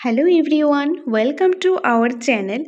Hello everyone, welcome to our channel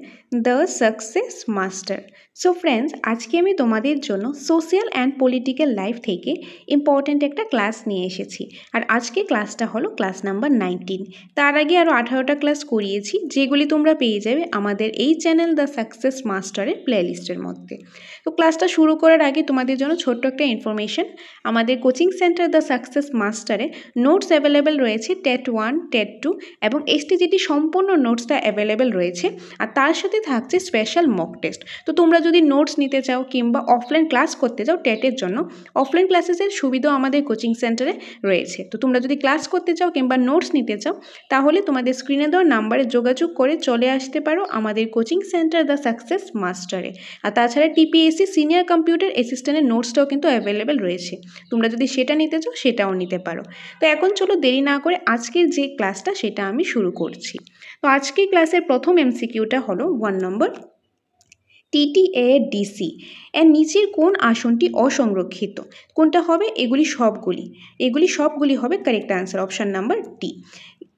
The Success Master. So friends, আজকে আমি তোমাদের জন্য সোশ্যাল অ্যান্ড পলিটিক্যাল লাইফ থেকে ইম্পর্ট্যান্ট একটা ক্লাস নিয়ে এসেছি। আর আজকে ক্লাসটা হলো ক্লাস নাম্বার 19। তার আগে আরও 18টা ক্লাস করিয়েছি, যেগুলি তোমরা পেয়ে যাবে আমাদের এই চ্যানেল দ্য সাকসেস মাস্টারের প্লেলিস্টের মধ্যে। তো ক্লাসটা শুরু করার আগে তোমাদের জন্য ছোট্ট একটা ইনফরমেশন। আমাদের কোচিং সেন্টার দ্য সাকসেস মাস্টারে নোটস অ্যাভেলেবেল রয়েছে টেট 1, টেট 2 এবং এসটিজিটি সম্পূর্ণ নোটসটা অ্যাভেলেবেল রয়েছে। আর তার সাথে থাকছে স্পেশাল মক টেস্ট। তো তোমরা যদি নোটস নিতে চাও কিংবা অফলাইন ক্লাস করতে চাও টেটের জন্য, অফলাইন ক্লাসেসের সুবিধাও আমাদের কোচিং সেন্টারে রয়েছে। তো তোমরা যদি ক্লাস করতে চাও কিংবা নোটস নিতে চাও, তাহলে তোমাদের স্ক্রিনে দেওয়া নাম্বারে যোগাযোগ করে চলে আসতে পারো আমাদের কোচিং সেন্টার দ্য সাকসেস মাস্টারে। আর তাছাড়া টিপিএসসি সিনিয়র কম্পিউটার অ্যাসিস্ট্যান্টের নোটসটাও কিন্তু অ্যাভেলেবেল রয়েছে। তোমরা যদি সেটা নিতে চাও সেটাও নিতে পারো। তো এখন চলো দেরি না করে আজকের যে ক্লাসটা সেটা আমি শুরু করছি। তো আজকের ক্লাসের প্রথম এমসিকিউটা হলো 1 নম্বর, TTADC এর নিচের কোন আসনটি অসংরক্ষিত? কোনটা হবে? এগুলি সবগুলি হবে correct answer. Option number D.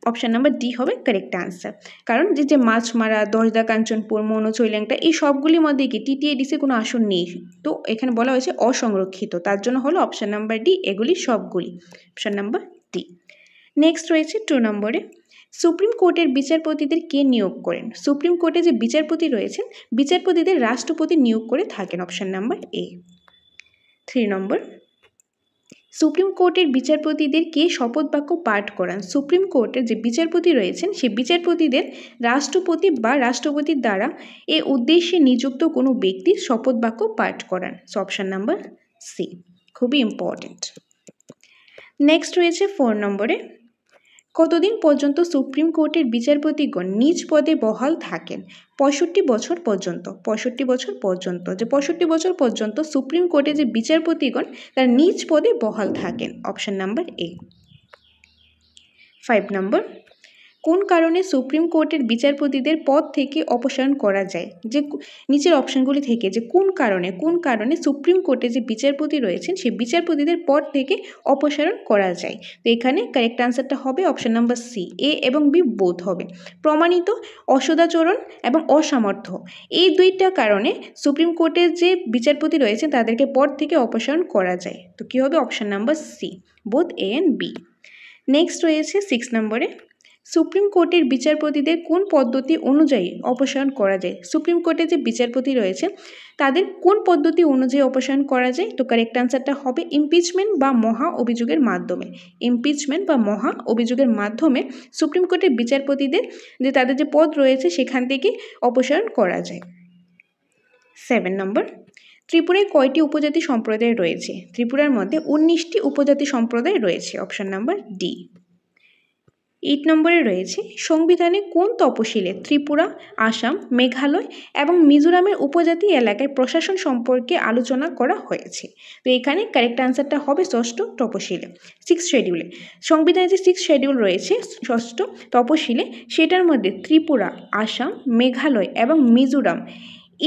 Option number D হবে কারেক্ট আনসার। কারণ যে মাছমারা, দশদা কাঞ্চনপুর, মনোচৈল্যাংটা এই সবগুলির মধ্যে কি TTADC কোনো আসন নেই। তো এখানে বলা হয়েছে অসংরক্ষিত, তার জন্য হলো অপশান নাম্বার ডি, এগুলি সবগুলি। Option number D. নেক্সট রয়েছে 2 নম্বরে, সুপ্রিম কোর্টের বিচারপতিদের কে নিয়োগ করেন? সুপ্রিম কোর্টে যে বিচারপতি রয়েছেন, বিচারপতিদের রাষ্ট্রপতি নিয়োগ করে থাকেন। Option number A. 3 number, supreme কোর্টের বিচারপতিদের কে শপথ বাক্য পাঠ করান? সুপ্রিম কোর্টের যে বিচারপতি রয়েছেন সেই বিচারপতিদের রাষ্ট্রপতি বা রাষ্ট্রপতির দ্বারা এ উদ্দেশ্যে নিযুক্ত কোনো ব্যক্তি শপথ বাক্য পাঠ করান। অপশান নাম্বার সি, খুবই ইম্পর্টেন্ট। নেক্সট রয়েছে 4 নম্বরে, কতদিন পর্যন্ত সুপ্রিম কোর্টের বিচারপতিগণ নিজ পদে বহাল থাকেন? 65 বছর পর্যন্ত। 65 বছর পর্যন্ত, যে 65 বছর পর্যন্ত সুপ্রিম কোর্টে যে বিচারপতিগণ তার নিজ পদে বহাল থাকেন। Option number A. 5 নম্বর, কোন কারণে সুপ্রিম কোর্টের বিচারপতিদের পদ থেকে অপসারণ করা যায়? যে নিচের অপশানগুলি থেকে যে কোন কারণে সুপ্রিম কোর্টে যে বিচারপতি রয়েছেন সেই বিচারপতিদের পদ থেকে অপসারণ করা যায়? তো এখানে কারেক্ট আনসারটা হবে অপশান নাম্বার সি, এ এবং বি বোথ হবে। প্রমাণিত অসদাচরণ এবং অসামর্থ্য, এই দুইটা কারণে সুপ্রিম কোর্টের যে বিচারপতি রয়েছেন তাদেরকে পদ থেকে অপসারণ করা যায়। তো কী হবে? Option number C, both A and B. Next রয়েছে 6 নম্বরে, সুপ্রিম কোর্টের বিচারপতিদের কোন পদ্ধতি অনুযায়ী অপসারণ করা যায়? সুপ্রিম কোর্টে যে বিচারপতি রয়েছে তাদের কোন পদ্ধতি অনুযায়ী অপসারণ করা যায়? তো কারেক্ট আনসারটা হবে ইমপিচমেন্ট বা মহা অভিযোগের মাধ্যমে। ইমপিচমেন্ট বা মহা অভিযোগের মাধ্যমে সুপ্রিম কোর্টের বিচারপতিদের যে তাদের যে পদ রয়েছে সেখান থেকে অপসারণ করা যায়। 7 নম্বর, ত্রিপুরায় কয়টি উপজাতি সম্প্রদায় রয়েছে? ত্রিপুরার মধ্যে 19টি উপজাতি সম্প্রদায় রয়েছে। Option number D. 8 নম্বরে রয়েছে, সংবিধানে কোন তপশিলে ত্রিপুরা, আসাম, মেঘালয় এবং মিজোরামের উপজাতি এলাকায় প্রশাসন সম্পর্কে আলোচনা করা হয়েছে? তো এখানে কারেক্ট আনসারটা হবে ষষ্ঠ তপশিলে, 6th শিডিউলে। সংবিধানে যে 6th শিডিউল রয়েছে ষষ্ঠ তপশিলে, সেটার মধ্যে ত্রিপুরা, আসাম, মেঘালয় এবং মিজোরাম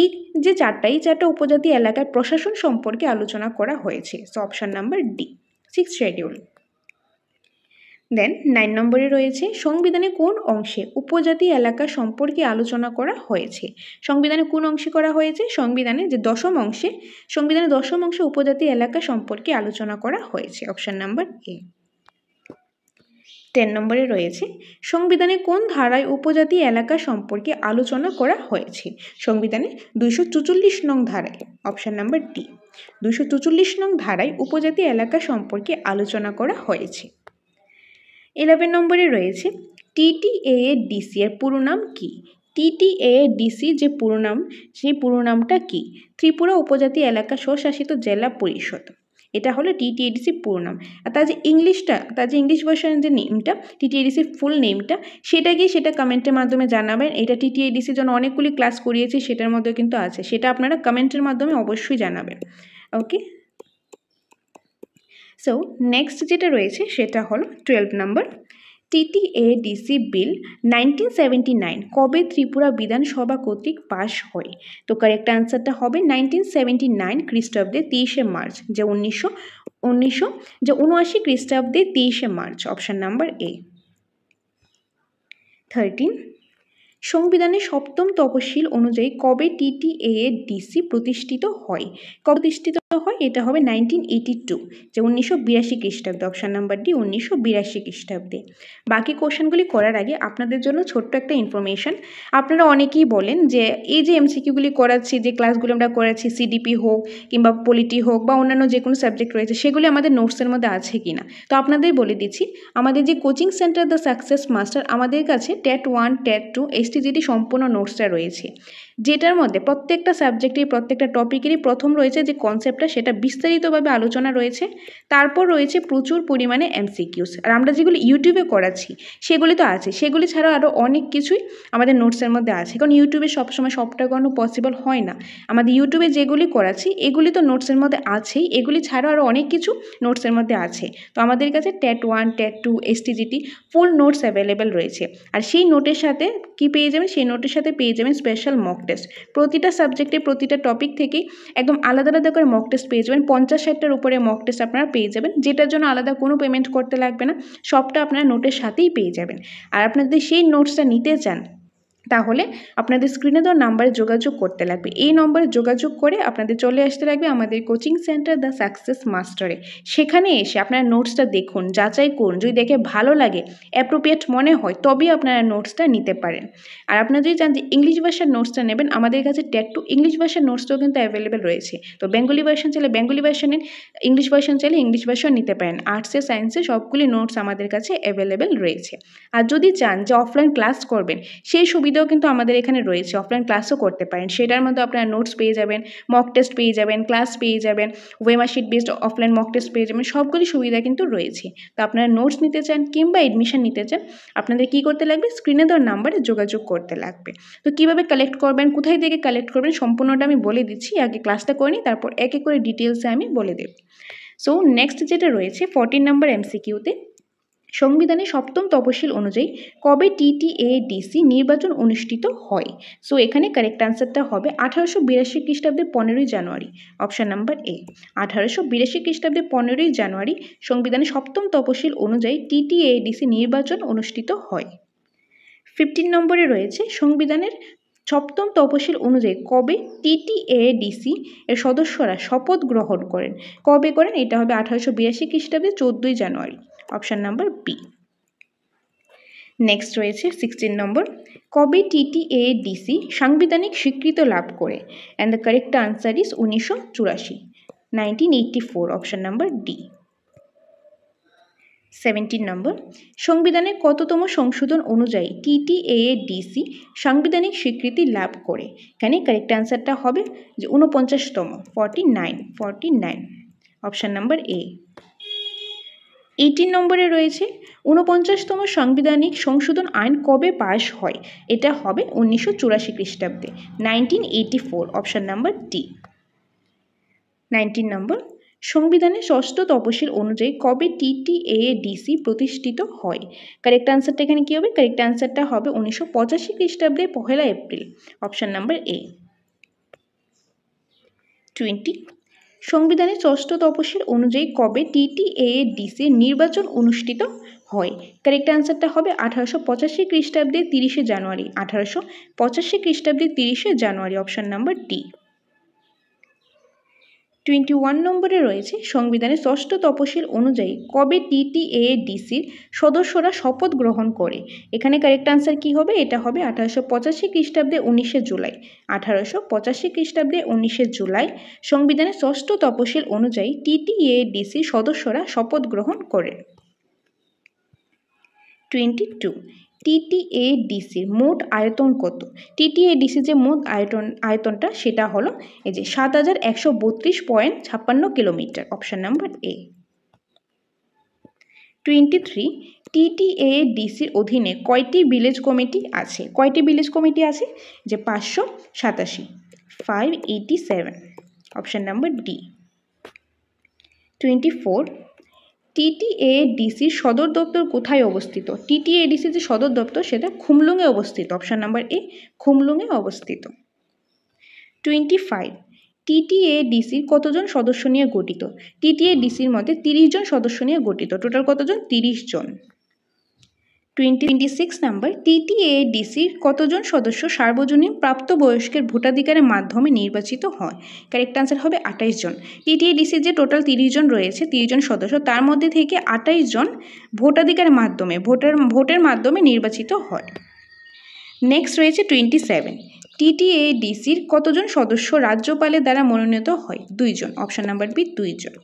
এই যে এই চারটা উপজাতি এলাকার প্রশাসন সম্পর্কে আলোচনা করা হয়েছে। So option number D, 6th শিডিউল। দেন 9 নম্বরে রয়েছে, সংবিধানে কোন অংশে উপজাতি এলাকা সম্পর্কে আলোচনা করা হয়েছে? সংবিধানে কোন অংশে করা হয়েছে? সংবিধানে যে সংবিধানের দশম অংশে উপজাতি এলাকা সম্পর্কে আলোচনা করা হয়েছে। Option number A. 10 নম্বরে রয়েছে, সংবিধানে কোন ধারায় উপজাতি এলাকা সম্পর্কে আলোচনা করা হয়েছে? সংবিধানে 244 নং ধারায়। অপশান নাম্বার ডি, 244 নং ধারায় উপজাতি এলাকা সম্পর্কে আলোচনা করা হয়েছে। 11 নম্বরে রয়েছে, TTADC এর পুরো নাম কি? TTADC যে পুরো নাম, সেই পুরো নামটা কি? ত্রিপুরা উপজাতি এলাকা স্বশাসিত জেলা পরিষদ। এটা হলো TTADC পুরো নাম। আর তার যে ইংলিশ ভার্সনের যে নেমটা, TTADC ফুল নেমটা, সেটা কমেন্টের মাধ্যমে জানাবেন। এটা TTADCর জন্য অনেকগুলি ক্লাস করিয়েছি, সেটার মধ্যে কিন্তু আছে, সেটা আপনারা কমেন্টের মাধ্যমে অবশ্যই জানাবেন। ওকে, সো নেক্সট যেটা রয়েছে সেটা হলো 12 নম্বর, TTADC বিল 1979 কবে ত্রিপুরা বিধানসভা কর্তৃক পাশ হয়? তো কারেক্ট আনসারটা হবে 1979 খ্রিস্টাব্দে 23শে মার্চ, যে 1979 খ্রিস্টাব্দে 23শে মার্চ। Option number A. 13 সংবিধানের সপ্তম তফসিল অনুযায়ী কবে TTADC প্রতিষ্ঠিত হয়? কবে প্রতিষ্ঠিত হয়? এটা হবে 1982, যে 1982 খ্রিস্টাব্দে। অপশান নাম্বার ডি 1982 খ্রিস্টাব্দে। বাকি কোশ্চেনগুলি করার আগে আপনাদের জন্য ছোট্ট একটা ইনফরমেশন। আপনারা অনেকেই বলেন যে এই যে এমসিকিউগুলি করাচ্ছি, যে ক্লাসগুলো আমরা করাচ্ছি, সিডিপি হোক কিংবা পলিটি হোক বা অন্যান্য যে কোনো সাবজেক্ট রয়েছে, সেগুলি আমাদের নোটসের মধ্যে আছে কিনা। তো আপনাদের বলে দিচ্ছি, আমাদের যে coaching centre the success master, আমাদের কাছে TET 1, TET 2, STGT সম্পূর্ণ নোটসটা রয়েছে, যেটার মধ্যে প্রত্যেকটা সাবজেক্টের প্রত্যেকটা টপিকেরই প্রথম রয়েছে যে কনসেপ্টটা, সেটা বিস্তারিতভাবে আলোচনা রয়েছে। তারপর রয়েছে প্রচুর পরিমাণে এমসিকিউস। আর আমরা যেগুলি ইউটিউবে করাচ্ছি সেগুলি তো আছে, সেগুলি ছাড়াও আরও অনেক কিছুই আমাদের নোটসের মধ্যে আছে, কারণ ইউটিউবে সবসময় সবটা করানো পসিবল হয় না। আমাদের ইউটিউবে যেগুলি করাচ্ছি এগুলি তো নোটসের মধ্যে আছেই, এগুলি ছাড়াও আরও অনেক কিছু নোটসের মধ্যে আছে। তো আমাদের কাছে TET 1, TET 2, STGT ফুল নোটস অ্যাভেলেবেল রয়েছে। আর সেই নোটের সাথে কি পেয়ে যাবেন? সেই নোটের সাথে পেয়ে যাবেন স্পেশাল মক টেস্ট। প্রতিটা সাবজেক্টে প্রতিটা টপিক থেকেই একদম আলাদা আলাদা করে মক টেস্ট পেয়ে যাবেন। 50-60টার উপরে মক টেস্ট আপনারা পেয়ে যাবেন, যেটার জন্য আলাদা কোনো পেমেন্ট করতে লাগবে না, সবটা আপনারা নোটের সাথেই পেয়ে যাবেন। আর আপনারা যদি সেই নোটসটা নিতে চান তাহলে আপনাদের স্ক্রিনে দেওয়া নাম্বারে যোগাযোগ করতে লাগবে। এই নম্বরে যোগাযোগ করে আপনাদের চলে আসতে লাগবে আমাদের কোচিং সেন্টার দ্য সাকসেস মাস্টারে। সেখানে এসে আপনারা নোটসটা দেখুন, যাচাই করুন, যদি দেখে ভালো লাগে, অ্যাপ্রোপ্রিয়েট মনে হয়, তবেই আপনারা নোটসটা নিতে পারেন। আর আপনারা যদি চান যে ইংলিশ ভাষার নোটসটা নেবেন, আমাদের কাছে TET 2 ইংলিশ ভাষার নোটসটাও কিন্তু অ্যাভেলেবেল রয়েছে। তো বেঙ্গলি ভার্সন চাইলে বেঙ্গলি ভার্সন নিন, ইংলিশ ভার্সন চাইলে ইংলিশ ভার্সন নিতে পারেন। আর্টসে সায়েন্সে সবগুলি নোটস আমাদের কাছে অ্যাভেলেবেল রয়েছে। আর যদি চান যে অফলাইন ক্লাস করবেন, সেই সুবিধাও কিন্তু আমাদের এখানে রয়েছে, অফলাইন ক্লাসও করতে পারেন। সেটার মধ্যে আপনারা নোটস পেয়ে যাবেন, মক টেস্ট পেয়ে যাবেন, ক্লাস পেয়ে যাবেন, ওয়েমার্কশিট বেসড অফলাইন মক টেস্ট পেয়ে যাবেন, সবগুলি সুবিধা কিন্তু রয়েছে। তো আপনারা নোটস নিতে চান কিংবা এডমিশন নিতে চান, আপনাদের কী করতে লাগবে? স্ক্রিনে দেওয়ার নাম্বারে যোগাযোগ করতে লাগবে। তো কীভাবে কালেক্ট করবেন, কোথায় থেকে কালেক্ট করবেন, সম্পূর্ণটা আমি বলে দিচ্ছি। আগে ক্লাসটা করে নিই, তারপর এক এক করে ডিটেলসে আমি বলে দেব। সো নেক্সট যেটা রয়েছে 14 নম্বর এমসিকিউতে, সংবিধানের সপ্তম তফসিল অনুযায়ী কবে TTADC নির্বাচন অনুষ্ঠিত হয়? সো এখানে কারেক্ট আনসারটা হবে 1882 খ্রিস্টাব্দের 15ই জানুয়ারি। অপশান নাম্বার এ, 1882 খ্রিস্টাব্দের 15ই জানুয়ারি সংবিধানের সপ্তম তফসিল অনুযায়ী TTADC নির্বাচন অনুষ্ঠিত হয়। 15 নম্বরে রয়েছে সংবিধানের সপ্তম তফসিল অনুযায়ী কবে TTADC এর সদস্যরা শপথ গ্রহণ করেন? কবে করেন? এটা হবে 1882 খ্রিস্টাব্দের 14ই জানুয়ারি। Option number B. নেক্সট রয়েছে 16 নম্বর, কবে TTADC সাংবিধানিক স্বীকৃতি লাভ করে? And the correct answer is 1984, 1984। Option number D. 17 নম্বর, সংবিধানের কততম সংশোধন অনুযায়ী TTADC সাংবিধানিক স্বীকৃতি লাভ করে? এখানে কারেক্ট আনসারটা হবে যে 49তম, 49। Option number A. 18 নম্বরে রয়েছে 49তম সাংবিধানিক সংশোধন আইন কবে পাশ হয়? এটা হবে 1984 খ্রিস্টাব্দে, 1984। Option number D. 19 নম্বর, সংবিধানের ষষ্ঠ তফসিল অনুযায়ী কবে TTADC প্রতিষ্ঠিত হয়? কারেক্ট আনসারটা এখানে কী হবে? কারেক্ট আনসারটা হবে 1985 খ্রিস্টাব্দে 1 এপ্রিল। Option number A. 20, সংবিধানের ষষ্ঠ তফসিল অনুযায়ী কবে TTADC নির্বাচন অনুষ্ঠিত হয়? কারেক্ট আনসারটা হবে 1885 খ্রিস্টাব্দে 30শে জানুয়ারি, 1885 খ্রিস্টাব্দে 30শে জানুয়ারি। Option number D. 21 নম্বরে রয়েছে সংবিধানের ষষ্ঠ তফসিল অনুযায়ী কবে TTADCর সদস্যরা শপথ গ্রহণ করে? এখানে কারেক্ট আনসার কী হবে? এটা হবে 1885 খ্রিস্টাব্দে 19শে জুলাই, 1885 খ্রিস্টাব্দে 19শে জুলাই সংবিধানের ষষ্ঠ তফসিল অনুযায়ী TTADCর সদস্যরা শপথ গ্রহণ করে। 22, TTADCর মোট আয়তন কত? TTADCর যে মোট আয়তনটা সেটা হলো এই যে 7132.56 কিলোমিটার। Option number A. 23, TTADCর অধীনে কয়টি ভিলেজ কমিটি আছে? কয়টি ভিলেজ কমিটি আছে? যে 587, 587। Option number D. 24, TTADCর সদর দপ্তর কোথায় অবস্থিত? TTADCর যে সদর দপ্তর সেটা খুমলুঙে অবস্থিত। অপশান নাম্বার এ, খুমলুঙে অবস্থিত। 25, TTADCর কতজন সদস্য নিয়ে গঠিত? TTADCর মধ্যে 30 জন সদস্য নিয়ে গঠিত। টোটাল কতজন? 30 জন। 26 নাম্বার, TTADCর কতজন সদস্য সার্বজনীন প্রাপ্তবয়স্কের ভোটাধিকারের মাধ্যমে নির্বাচিত হয়? কারেক্ট আনসার হবে 28 জন। TTADCর যে টোটাল 30 জন রয়েছে, 30 জন সদস্য, তার মধ্যে থেকে 28 জন ভোটাধিকারের মাধ্যমে ভোটের মাধ্যমে নির্বাচিত হয়। নেক্সট রয়েছে 27, TTADCর কতজন সদস্য রাজ্যপালের দ্বারা মনোনীত হয়? 2 জন। অপশন নাম্বার বি 2 জন।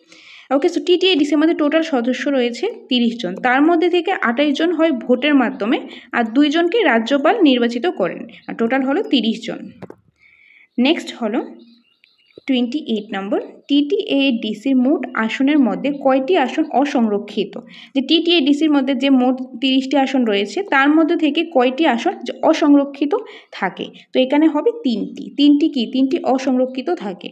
ওকে, সো TTADCর মধ্যে টোটাল সদস্য রয়েছে 30 জন, তার মধ্যে থেকে 28 জন হয় ভোটের মাধ্যমে আর 2 জনকে রাজ্যপাল নির্বাচিত করেন, আর টোটাল হলো 30 জন। নেক্সট হলো 28 নম্বর, TTADCর মোট আসনের মধ্যে কয়টি আসন অসংরক্ষিত? যে TTADCর মধ্যে যে মোট 30টি আসন রয়েছে তার মধ্যে থেকে কয়টি আসন অসংরক্ষিত থাকে? তো এখানে হবে 3টি অসংরক্ষিত থাকে।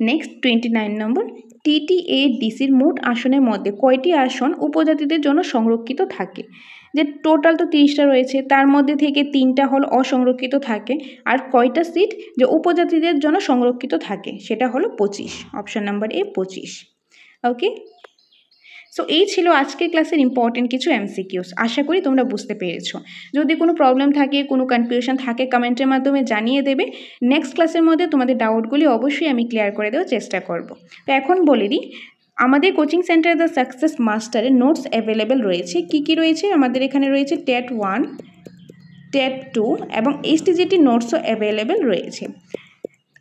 নেক্সট 29 নম্বর, TTADCর মোট আসনের মধ্যে কয়টি আসন উপজাতিদের জন্য সংরক্ষিত থাকে? যে টোটাল তো 30টা রয়েছে, তার মধ্যে থেকে 3টা হল অসংরক্ষিত থাকে, আর কয়টা সিট যে উপজাতিদের জন্য সংরক্ষিত থাকে সেটা হলো 25। Option number A 25। Okay, so এই ছিল আজকের ক্লাসের ইম্পর্টেন্ট কিছু MCQs। আশা করি তোমরা বুঝতে পেরেছো। যদি কোনো প্রবলেম থাকে, কোনো কনফিউশন থাকে, কমেন্টের মাধ্যমে জানিয়ে দেবে। নেক্সট ক্লাসের মধ্যে তোমাদের ডাউটগুলি অবশ্যই আমি ক্লিয়ার করে দেওয়ার চেষ্টা করব। তো এখন বলে দিই, আমাদের কোচিং সেন্টার দ্য সাকসেস মাস্টারের নোটস অ্যাভেলেবেল রয়েছে। কি রয়েছে? আমাদের এখানে রয়েছে TET 1, TET 2 এবং STGT নোটসও অ্যাভেলেবেল রয়েছে।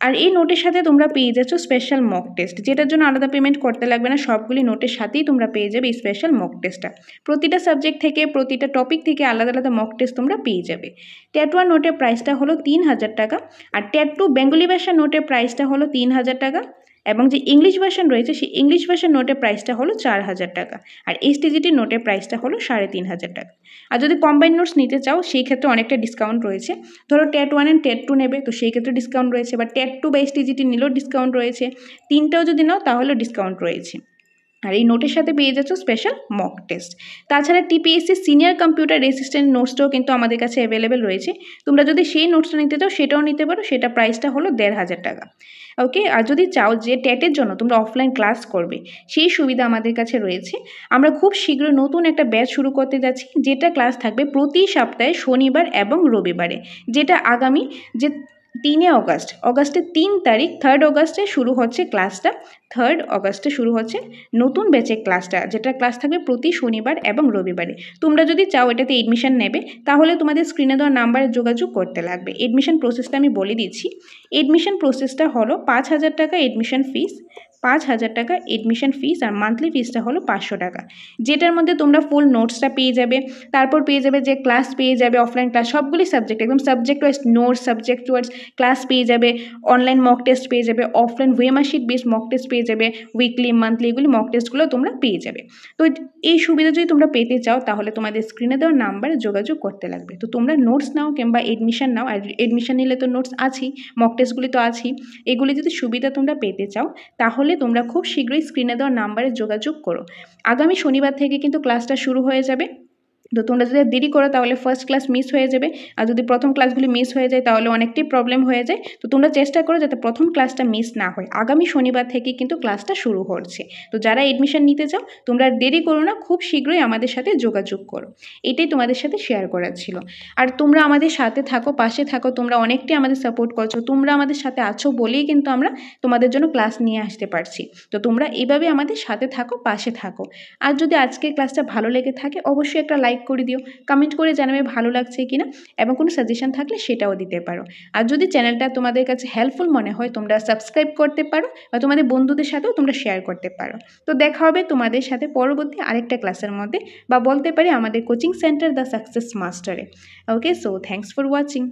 আর এই নোটের সাথে তোমরা পেয়ে যাচ্ছ স্পেশাল মক টেস্ট, যেটার জন্য আলাদা পেমেন্ট করতে লাগবে না। সবগুলি নোটের সাথেই তোমরা পেয়ে যাবে এই স্পেশাল মক টেস্টটা। প্রতিটা সাবজেক্ট থেকে, প্রতিটা টপিক থেকে আলাদা আলাদা মক টেস্ট তোমরা পেয়ে যাবে। TET 1 নোটের প্রাইসটা হলো 3000 টাকা, আর TET 2 বেঙ্গলি ভাষা নোটের প্রাইসটা হলো 3000 টাকা, এবং যে ইংলিশ ভার্সন রয়েছে সেই ইংলিশ ভার্সন নোটের প্রাইসটা হলো 4000 টাকা, আর STGT নোটের প্রাইসটা হলো 3500 টাকা। আর যদি কম্বাইন্ড নোটস নিতে চাও সেই ক্ষেত্রে অনেকটা ডিসকাউন্ট রয়েছে। ধরো TET 1 অ্যান্ড TET 2 নেবে, তো সেই ক্ষেত্রে ডিসকাউন্ট রয়েছে, বা TET 2 বা STGT নিলেও ডিসকাউন্ট রয়েছে। তিনটাও যদি নাও তাহলেও ডিসকাউন্ট রয়েছে। আর এই নোটের সাথে পেয়ে যাচ্ছ স্পেশাল মক টেস্ট। তাছাড়া TPSC সিনিয়র কম্পিউটার রেসিস্ট্যান্ট নোটসটাও কিন্তু আমাদের কাছে অ্যাভেলেবেল রয়েছে। তোমরা যদি সেই নোটসটা নিতে চাও সেটাও নিতে পারো, সেটা প্রাইসটা হলো 1500 টাকা। ওকে, আর যদি চাও যে টেটের জন্য তোমরা অফলাইন ক্লাস করবে, সেই সুবিধা আমাদের কাছে রয়েছে। আমরা খুব শীঘ্রই নতুন একটা ব্যাচ শুরু করতে যাচ্ছি, যেটা ক্লাস থাকবে প্রতি সপ্তাহে শনিবার এবং রবিবারে, যেটা আগামী যে 3 অগাস্টের 3 তারিখ, 3 অগাস্টে শুরু হচ্ছে ক্লাসটা। 3 অগাস্টে শুরু হচ্ছে নতুন ব্যাচের ক্লাসটা, যেটা ক্লাস থাকবে প্রতি শনিবার এবং রবিবারে। তোমরা যদি চাও এটাতে এডমিশন নেবে, তাহলে তোমাদের স্ক্রিনে দেওয়া নাম্বারে যোগাযোগ করতে লাগবে। এডমিশন প্রসেসটা আমি বলে দিচ্ছি। এডমিশন প্রসেসটা হলো 5000 টাকা এডমিশন ফিস, 5000 টাকা এডমিশন ফিস, আর মান্থলি ফিসটা হলো 500 টাকা, যেটার মধ্যে তোমরা ফুল নোটসটা পেয়ে যাবে। তারপর পেয়ে যাবে যে ক্লাস পেয়ে যাবে, অফলাইন ক্লাস, সবগুলি সাবজেক্ট একদম subject wise notes, subject wise class পেয়ে যাবে, অনলাইন মক টেস্ট পেয়ে যাবে, অফলাইন ওয়েমার্কশিট বেস মক টেস্ট পেয়ে যাবে, উইকলি মান্থলি এগুলি মক টেস্টগুলো তোমরা পেয়ে যাবে। তো এই সুবিধা যদি তোমরা পেতে চাও তাহলে তোমাদের স্ক্রিনে দেওয়া নাম্বারে যোগাযোগ করতে লাগবে। তো তোমরা নোটস নাও কিংবা এডমিশন নাও, আর এডমিশন নিলে তো নোটস আছেই, মক টেস্টগুলি তো আছেই। এগুলি যদি সুবিধা তোমরা পেতে চাও তাহলে তোমরা খুব শীঘ্রই স্ক্রিনে দেওয়া নাম্বারে যোগাযোগ করো। আগামী শনিবার থেকে কিন্তু ক্লাসটা শুরু হয়ে যাবে। তো তোমরা যদি দেরি করো তাহলে ফার্স্ট ক্লাস মিস হয়ে যাবে, আর যদি প্রথম ক্লাসগুলি মিস হয়ে যায় তাহলে অনেকটাই প্রবলেম হয়ে যায়। তো তোমরা চেষ্টা করো যাতে প্রথম ক্লাসটা মিস না হয়। আগামী শনিবার থেকে কিন্তু ক্লাসটা শুরু হচ্ছে। তো যারা এডমিশন নিতে চাও তোমরা দেরি করো না, খুব শীঘ্রই আমাদের সাথে যোগাযোগ করো। এটাই তোমাদের সাথে শেয়ার করার ছিল। আর তোমরা আমাদের সাথে থাকো, পাশে থাকো, তোমরা অনেকটাই আমাদের সাপোর্ট করছো। তোমরা আমাদের সাথে আছো বলেই কিন্তু আমরা তোমাদের জন্য ক্লাস নিয়ে আসতে পারছি। তো তোমরা এইভাবে আমাদের সাথে থাকো, পাশে থাকো। আর যদি আজকের ক্লাসটা ভালো লেগে থাকে অবশ্যই একটা লাইক করে দিও, কমেন্ট করে জানাবে ভালো লাগছে কিনা, এবং কোনো সাজেশন থাকলে সেটাও দিতে পারো। আর যদি চ্যানেলটা তোমাদের কাছে হেল্পফুল মনে হয় তোমরা সাবস্ক্রাইব করতে পারো, বা তোমাদের বন্ধুদের সাথেও তোমরা শেয়ার করতে পারো। তো দেখা হবে তোমাদের সাথে পরবর্তী আরেকটা ক্লাসের মধ্যে, বা বলতে পারি আমাদের কোচিং সেন্টার দ্য সাকসেস মাস্টারে। Okay, so thanks for watching.